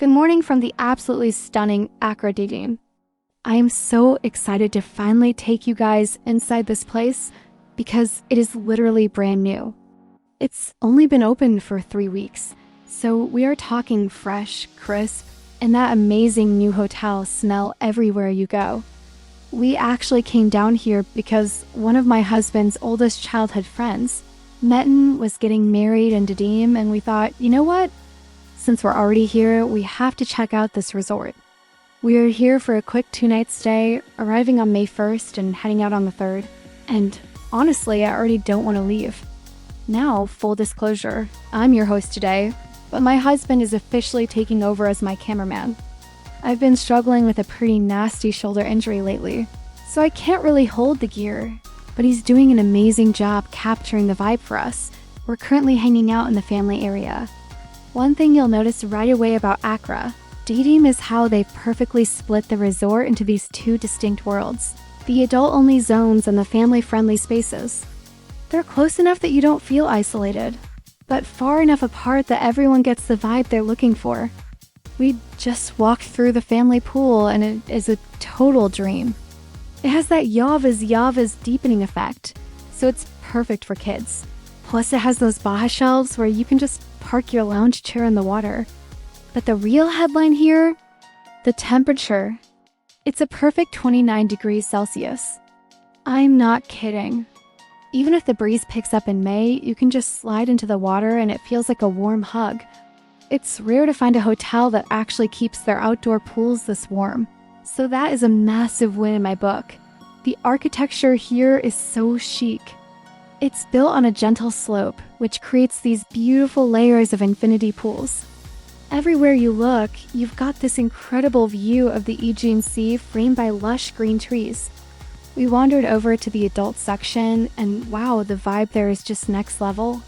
Good morning from the absolutely stunning Akra Didim. I am so excited to finally take you guys inside this place because it is literally brand new. It's only been open for 3 weeks, so we are talking fresh, crisp, and that amazing new hotel smell everywhere you go. We actually came down here because one of my husband's oldest childhood friends, Metin, was getting married in Deim, and we thought, you know what? Since we're already here, we have to check out this resort. We are here for a quick 2-night stay, arriving on May 1st and heading out on the 3rd. And honestly, I already don't want to leave. Now, full disclosure, I'm your host today, but my husband is officially taking over as my cameraman. I've been struggling with a pretty nasty shoulder injury lately, so I can't really hold the gear, but he's doing an amazing job capturing the vibe for us. We're currently hanging out in the family area. One thing you'll notice right away about Akra Didim is how they perfectly split the resort into these 2 distinct worlds, the adult-only zones and the family-friendly spaces. They're close enough that you don't feel isolated, but far enough apart that everyone gets the vibe they're looking for. We just walked through the family pool and it is a total dream. It has that Yava's deepening effect, so it's perfect for kids. Plus it has those Baja shelves where you can just park your lounge chair in the water. But the real headline here? The temperature. It's a perfect 29 degrees Celsius. I'm not kidding. Even if the breeze picks up in May, you can just slide into the water and it feels like a warm hug. It's rare to find a hotel that actually keeps their outdoor pools this warm. So that is a massive win in my book. The architecture here is so chic. It's built on a gentle slope, which creates these beautiful layers of infinity pools. Everywhere you look, you've got this incredible view of the Aegean Sea framed by lush green trees. We wandered over to the adult section, and wow, the vibe there is just next level.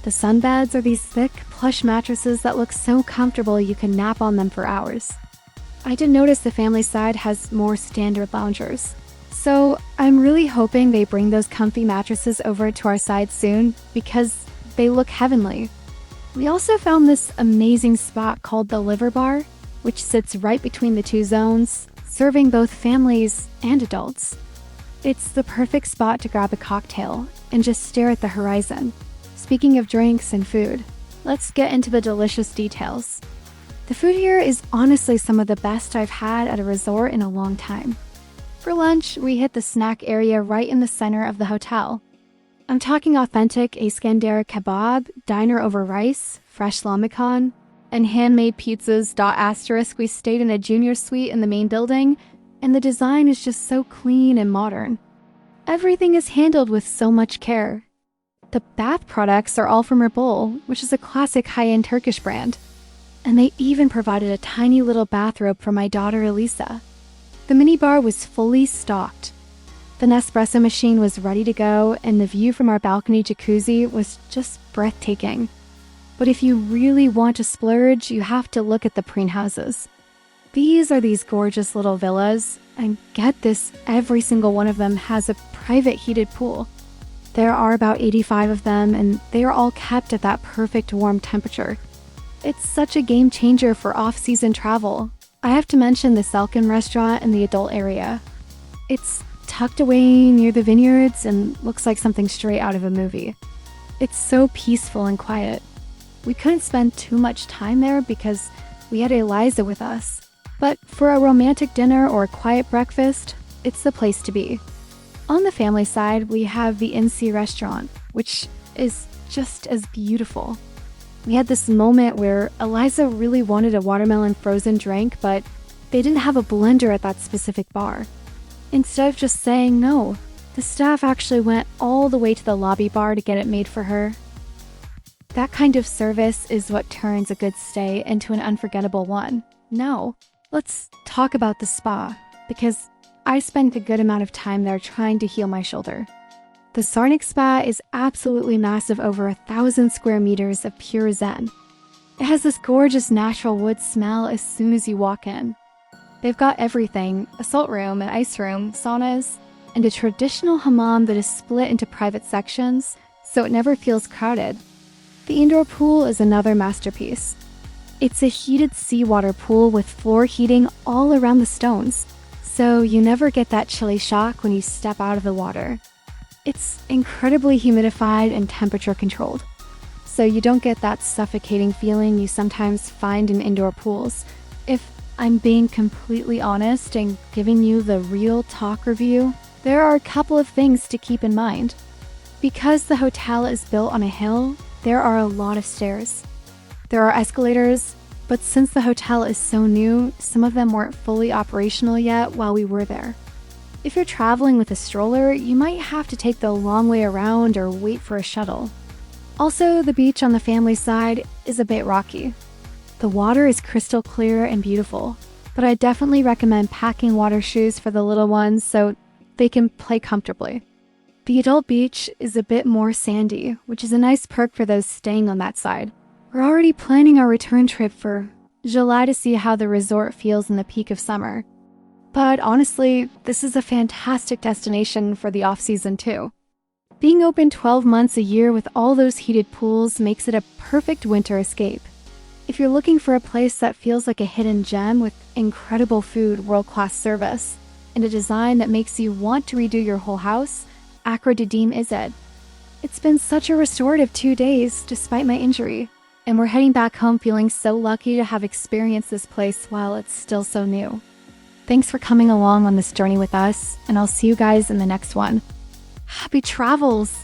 The sunbeds are these thick, plush mattresses that look so comfortable you can nap on them for hours. I did notice the family side has more standard loungers. So I'm really hoping they bring those comfy mattresses over to our side soon because they look heavenly. We also found this amazing spot called the Liver Bar, which sits right between the 2 zones, serving both families and adults. It's the perfect spot to grab a cocktail and just stare at the horizon. Speaking of drinks and food, let's get into the delicious details. The food here is honestly some of the best I've had at a resort in a long time. For lunch, we hit the snack area right in the center of the hotel. I'm talking authentic Iskandar kebab, diner over rice, fresh lamikon, and handmade pizzas. ***. We stayed in a junior suite in the main building, and the design is just so clean and modern. Everything is handled with so much care. The bath products are all from Herbal, which is a classic high-end Turkish brand. And they even provided a tiny little bathrobe for my daughter Elisa. The minibar was fully stocked. The Nespresso machine was ready to go, and the view from our balcony jacuzzi was just breathtaking. But if you really want to splurge, you have to look at the preen houses. These are these gorgeous little villas, and get this, every single one of them has a private heated pool. There are about 85 of them, and they are all kept at that perfect warm temperature. It's such a game changer for off-season travel. I have to mention the Selkin restaurant in the adult area. It's tucked away near the vineyards and looks like something straight out of a movie. It's so peaceful and quiet. We couldn't spend too much time there because we had Eliza with us. But for a romantic dinner or a quiet breakfast, it's the place to be. On the family side, we have the INSEE restaurant, which is just as beautiful. We had this moment where Eliza really wanted a watermelon frozen drink, but they didn't have a blender at that specific bar. Instead of just saying no, the staff actually went all the way to the lobby bar to get it made for her. That kind of service is what turns a good stay into an unforgettable one. Now, let's talk about the spa, because I spent a good amount of time there trying to heal my shoulder. The Sarnic Spa is absolutely massive, over 1,000 square meters of pure zen. It has this gorgeous natural wood smell as soon as you walk in. They've got everything: a salt room, an ice room, saunas, and a traditional hammam that is split into private sections, so it never feels crowded. The indoor pool is another masterpiece. It's a heated seawater pool with floor heating all around the stones, so you never get that chilly shock when you step out of the water. It's incredibly humidified and temperature controlled, so you don't get that suffocating feeling you sometimes find in indoor pools. If I'm being completely honest and giving you the real talk review, there are a couple of things to keep in mind. Because the hotel is built on a hill, there are a lot of stairs. There are escalators, but since the hotel is so new, some of them weren't fully operational yet while we were there. If you're traveling with a stroller, you might have to take the long way around or wait for a shuttle. Also, the beach on the family side is a bit rocky. The water is crystal clear and beautiful, but I definitely recommend packing water shoes for the little ones so they can play comfortably. The adult beach is a bit more sandy, which is a nice perk for those staying on that side. We're already planning our return trip for July to see how the resort feels in the peak of summer. But honestly, this is a fantastic destination for the off-season too. Being open 12 months a year with all those heated pools makes it a perfect winter escape. If you're looking for a place that feels like a hidden gem with incredible food, world-class service, and a design that makes you want to redo your whole house, Akra Didim is it. It's been such a restorative 2 days despite my injury, and we're heading back home feeling so lucky to have experienced this place while it's still so new. Thanks for coming along on this journey with us, and I'll see you guys in the next one. Happy travels!